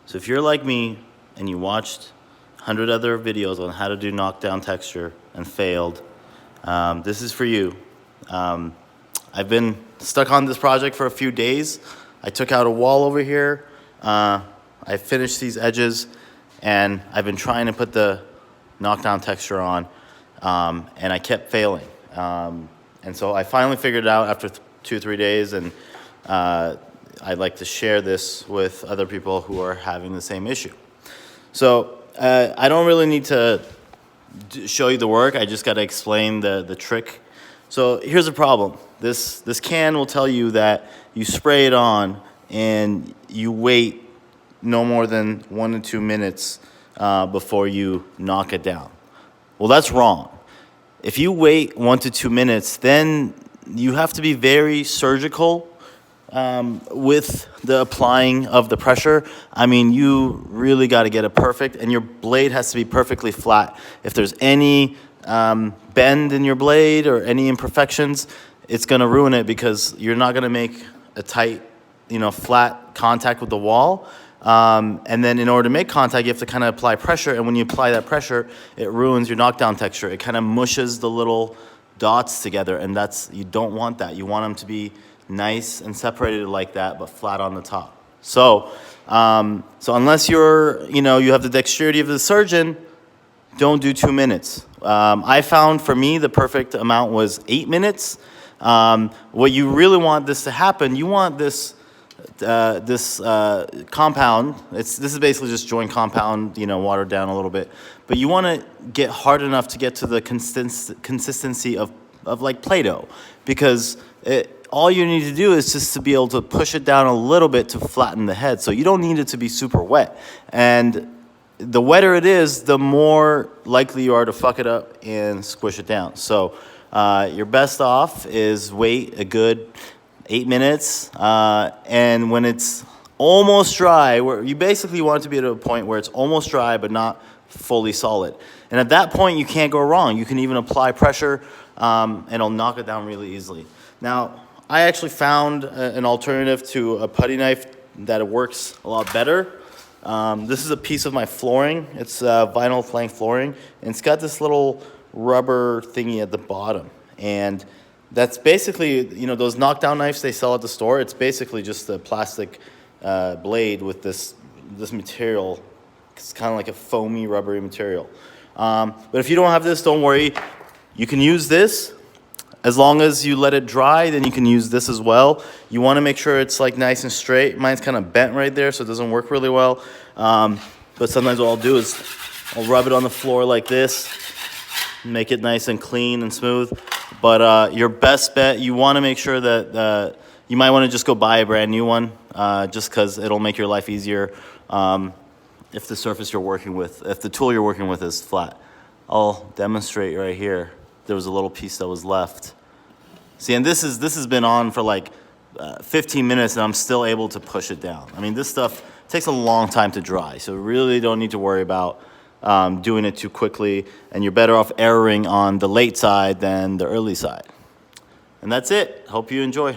So if you're like me and you watched 100 other videos on how to do knockdown texture and failed, this is for you. I've been stuck on this project for a few days. I took out a wall over here. I finished these edges, and I've been trying to put the knockdown texture on, and I kept failing. And so I finally figured it out after 2 or 3 days, and I'd like to share this with other people who are having the same issue. So I don't really need to show you the work. I just got to explain the trick. So here's the problem. This can will tell you that you spray it on and you wait no more than 1 to 2 minutes before you knock it down. Well, that's wrong. If you wait 1 to 2 minutes, then you have to be very surgical with the applying of the pressure. I mean, you really got to get it perfect, and your blade has to be perfectly flat. If there's any bend in your blade or any imperfections, it's going to ruin it because you're not going to make a tight, flat contact with the wall. And then in order to make contact, you have to kind of apply pressure. And when you apply that pressure, it ruins your knockdown texture. It kind of mushes the little dots together, and you don't want that. You want them to be nice and separated like that, but flat on the top. So unless you have the dexterity of the surgeon, don't do 2 minutes. I found for me the perfect amount was 8 minutes. What you really want this to happen, you want this compound. This is basically just joint compound, watered down a little bit. But you want to get hard enough to get to the consistency of like Play-Doh, because all you need to do is just to be able to push it down a little bit to flatten the head. So you don't need it to be super wet. And the wetter it is, the more likely you are to fuck it up and squish it down. So your best off is wait a good 8 minutes. And when it's almost dry, where you basically want it to be at a point where it's almost dry but not fully solid. And at that point, you can't go wrong. You can even apply pressure, and it'll knock it down really easily. Now, I actually found an alternative to a putty knife that works a lot better. This is a piece of my flooring. It's vinyl plank flooring, and it's got this little rubber thingy at the bottom. And that's basically, those knockdown knives they sell at the store. It's basically just a plastic blade with this material. It's kind of like a foamy, rubbery material. But if you don't have this, don't worry. You can use this. As long as you let it dry, then you can use this as well. You want to make sure it's like nice and straight. Mine's kind of bent right there, so it doesn't work really well. But sometimes what I'll do is I'll rub it on the floor like this, make it nice and clean and smooth. But your best bet, you want to make sure that you might want to just go buy a brand new one, just because it'll make your life easier if the surface you're working with, if the tool you're working with is flat. I'll demonstrate right here. There was a little piece that was left. See, and this has been on for like 15 minutes, and I'm still able to push it down. I mean, this stuff takes a long time to dry, so really don't need to worry about doing it too quickly, and you're better off erroring on the late side than the early side. And that's it. Hope you enjoy.